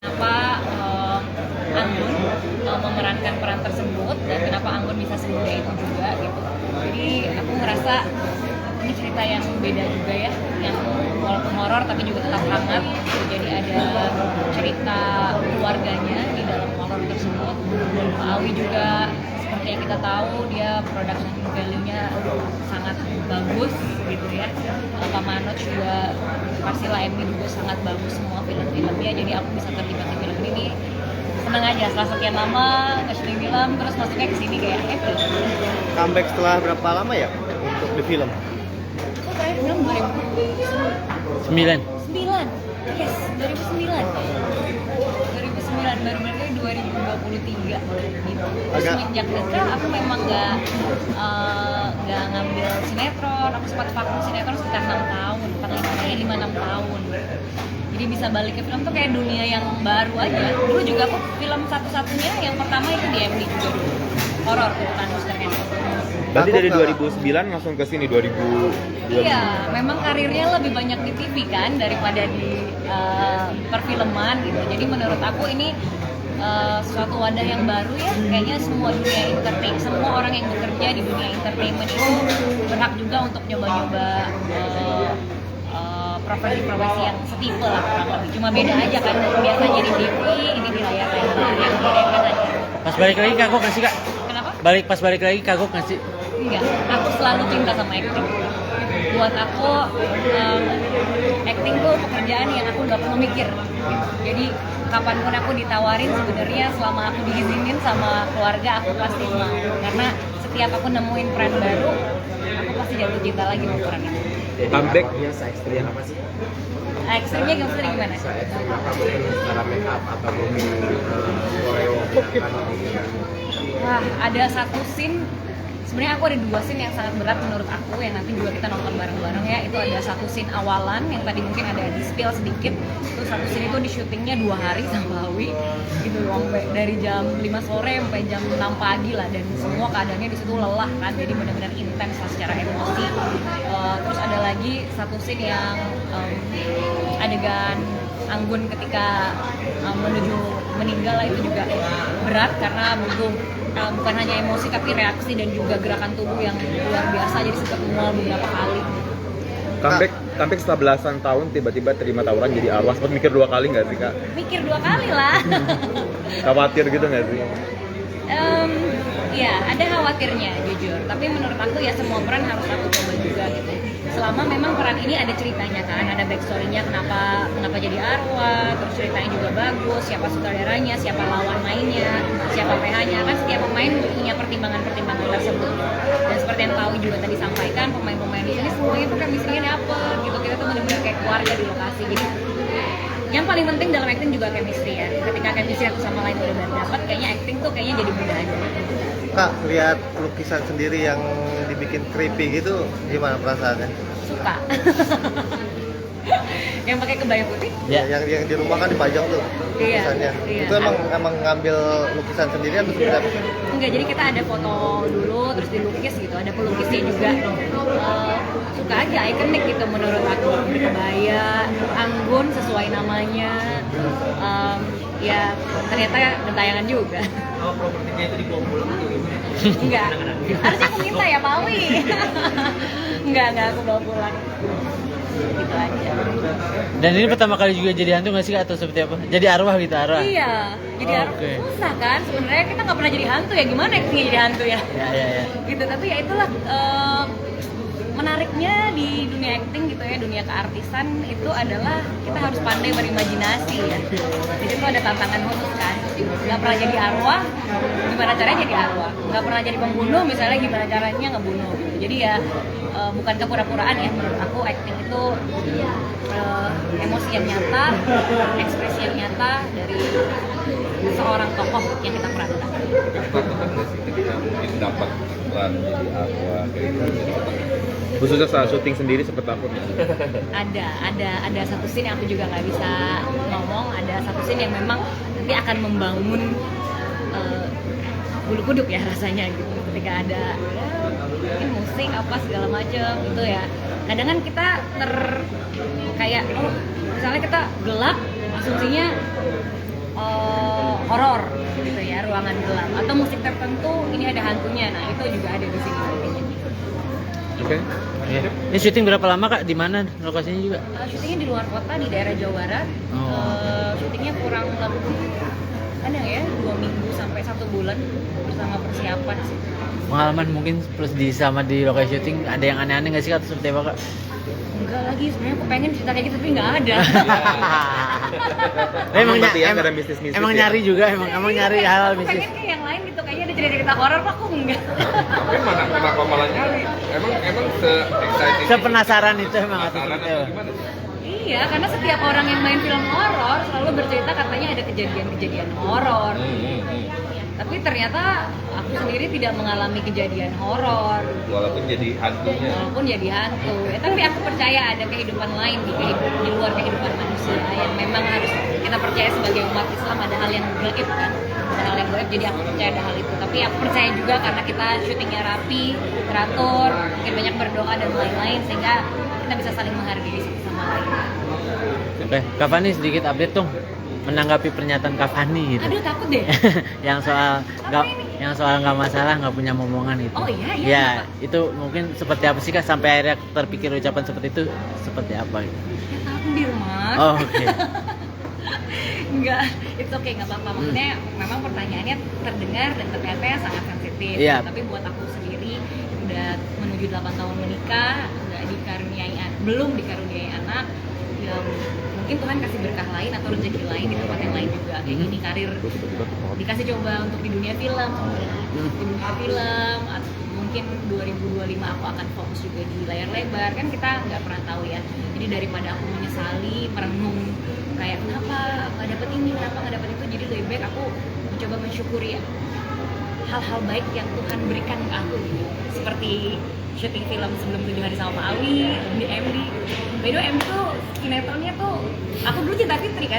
Kenapa Anggun memerankan peran tersebut dan kenapa Anggun bisa semudah itu juga gitu. Jadi aku ngerasa ini cerita yang beda juga ya, yang walaupun horor tapi juga tetap hangat gitu. Jadi ada cerita keluarganya di dalam horor tersebut. Pak Awi juga seperti yang kita tahu dia production value-nya sangat bagus gitu ya. Pak Manoj juga, Parsila Emmy juga sangat bagus semua film-filmnya. Jadi aku bisa terlibat di film ini seneng aja setelah sekian lama nggak syuting film terus masuknya ke sini kayak happy. Comeback setelah berapa lama ya untuk di film? Aku terakhir film 9. 2009. Yes, 2009. 2009 baru berarti 2023 gitu. Terus semenjak itu aku memang nggak ngambil sinetron. Aku sempat vakum sinetron sekitar 6 tahun, 5-6 tahun. Jadi bisa balik ke film tuh kayak dunia yang baru aja. Dulu juga aku film satu-satunya yang pertama itu di MD juga dulu. Horor bukan Mr. Hands. Berarti dari 2009 langsung ke sini 2000. Iya, memang karirnya lebih banyak di TV kan daripada di perfilman gitu. Jadi menurut aku ini suatu wadah yang baru ya. Kayaknya semua dunia entertainment, semua orang yang bekerja di dunia entertainment itu berhak juga untuk nyoba-nyoba profesi-profesi yang setipe lah kurang lebih. Cuma beda aja kan, biasanya di TV, ini di layar lebar yang direkan aja. Pas balik lagi kagok nggak sih kak? Kenapa? Pas balik lagi kagok nggak sih? Enggak, aku selalu cinta sama acting. Buat aku, acting tuh pekerjaan yang aku nggak perlu mikir. Jadi kapanpun aku ditawarin sebenarnya selama aku diizinin sama keluarga aku pasti mau. Karena setiap aku nemuin peran baru, aku pasti jatuh cinta lagi sama peran itu. Comeback Se-ekstrim apa sih? Ekstrimnya maksudnya gimana? Se-ekstrim apa mungkin secara make up atau mungkin koreo Wah, ada satu scene. Sebenarnya aku ada 2 scene yang sangat berat menurut aku yang nanti juga kita nonton bareng-bareng ya. Itu ada satu scene awalan yang tadi mungkin ada di spill sedikit. Itu satu scene itu di syutingnya 2 hari sama Awi gitu loh, dari jam 5 sore sampai jam 6 pagi lah, dan semua keadaannya di situ lelah kan, jadi benar-benar intens lah secara emosi. Terus ada lagi satu scene yang adegan Anggun ketika menuju meninggal lah, itu juga berat karena butuh bukan hanya emosi tapi reaksi dan juga gerakan tubuh yang luar biasa, jadi sempat mual beberapa kali. comeback setelah belasan tahun tiba-tiba terima tawaran jadi arwah. Sempat mikir 2 kali nggak sih kak? Mikir 2 kali lah. Khawatir gitu nggak sih? Ya ada khawatirnya jujur, tapi menurut aku ya semua peran harus aku coba juga gitu. Selama memang peran ini ada ceritanya kan, ada backstory-nya kenapa jadi arwah, terus ceritanya juga bagus, siapa sutradaranya, siapa lawan mainnya, siapa PH-nya, kan setiap pemain punya pertimbangan-pertimbangan tersebut. Dan seperti yang Pak Awi juga tadi sampaikan, pemain-pemain di sini semuanya tuh chemistry-nya dapet gitu, kita tuh benar-benar kayak keluarga di lokasi gitu. Yang paling penting dalam acting juga chemistry ya. Ketika chemistry satu sama lain udah dapet, kayaknya acting tuh kayaknya jadi mudah aja. Kak, lihat lukisan sendiri yang dibikin creepy gitu, gimana perasaannya? Suka. Yang pakai kebaya putih? Ya. Yang di rumah kan dipajang tuh lukisannya. Iya. Itu emang ngambil lukisan sendiri atau seperti apa? Enggak, jadi kita ada foto dulu terus dilukis gitu, ada pelukisnya juga. Suka aja, ikonik gitu menurut aku. Kebaya, Anggun sesuai namanya. Ya ternyata gentayangan juga. Oh, propertinya itu dibawa pulang atau gimana? Enggak, harusnya aku minta ya Pak Awi. Enggak aku bawa pulang. Gitu aja. Dan ini pertama kali juga jadi hantu nggak sih kak, atau seperti apa? Jadi arwah gitu, arwah? Iya, jadi Oke. susah kan sebenarnya, kita nggak pernah jadi hantu ya, gimana actingnya jadi hantu ya? Ya. Gitu, tapi ya itulah menariknya di dunia acting gitu ya, dunia keartisan itu adalah kita harus pandai berimajinasi ya. Di situ ada tantangan khusus kan, nggak pernah jadi arwah, gimana caranya jadi arwah? Nggak pernah jadi pembunuh misalnya, gimana caranya ngebunuh gitu. Jadi ya bukan kepura-puraan ya, menurut aku acting itu emosi yang nyata, ekspresi yang nyata dari seorang tokoh yang kita perankan. Ketakutan nggak sih ketika mungkin dapat peran jadi arwah kayak gitu? Khususnya saat syuting sendiri sempat takut nggak sih? Ada satu scene yang aku juga nggak bisa ngomong, ada satu scene yang memang nanti akan membangun bulu kuduk ya rasanya gitu, ketika ada mungkin musik apa segala macam itu ya. Kadang kan kita kayak misalnya kita gelap, asumsinya horor gitu ya, ruangan gelap, atau musik tertentu ini ada hantunya. Nah itu juga ada di sini nantinya. Oke. Iya. Ini syuting berapa lama Kak? Di mana lokasinya juga? Syutingnya di luar kota di daerah Jawa Barat. Oh. Syutingnya kurang lebih ada ya 2 minggu sampai 1 bulan bersama persiapan sih. Pengalaman mungkin plus sama di lokasi syuting ada yang aneh-aneh nggak sih Kak? Atau seperti apa Kak? Enggak lagi, sebenarnya aku pengen cerita kayak gitu tapi nggak ada. Berarti ya, nggak ada mistis-mistis emang ya? nyari juga, emang nyari hal Aku mistis. pengen kayak yang lain gitu, kayaknya ada cerita-cerita horor kok aku enggak. Tapi mana kenapa malah nyari? Emang se excited Sepenasaran itu emang atau penasaran seperti atau apa? gimana? Iya, karena setiap orang yang main film horor selalu bercerita katanya ada kejadian-kejadian horor. Tapi ternyata aku sendiri tidak mengalami kejadian horor. Walaupun jadi hantunya. Walaupun jadi hantu. Tapi aku percaya ada kehidupan lain di luar kehidupan manusia yang memang harus kita percaya sebagai umat Islam, ada hal yang gaib kan. Ada hal yang gaib, jadi aku percaya ada hal itu. Tapi aku percaya juga karena kita syutingnya rapi, teratur, mungkin banyak berdoa dan lain-lain sehingga kita bisa saling menghargai satu sama lain. Oke, Kak Fani sedikit update dong menanggapi pernyataan Kak Fani gitu. Aduh takut deh. yang soal nggak masalah nggak punya momongan itu. Oh, iya, iya, Ya kenapa? itu mungkin seperti apa sih Kak sampai akhirnya terpikir ucapan seperti itu seperti apa gitu? Ya takut di rumah. Oh, oke. Enggak, itu oke, nggak apa-apa. Maksudnya memang pertanyaannya terdengar dan ternyata sangat sensitif. Iya. Tapi buat aku sendiri udah menuju 8 tahun menikah, belum dikaruniai anak, ya mungkin Tuhan kasih berkah lain atau rezeki lain di tempat yang lain juga. Kayak gini karir dikasih coba untuk di dunia film, atau mungkin 2025 aku akan fokus juga di layar lebar, kan kita nggak pernah tahu ya. Jadi daripada aku menyesali, merenung kayak kenapa nggak dapet ini, kenapa nggak dapet itu, jadi lebih baik aku mencoba mensyukuri ya hal-hal baik yang Tuhan berikan ke aku, seperti syuting film sebelum 7 hari sama Pak Awi di MD. By the way, MD tuh sinetronnya tuh aku dulu Cinta Fitri kan.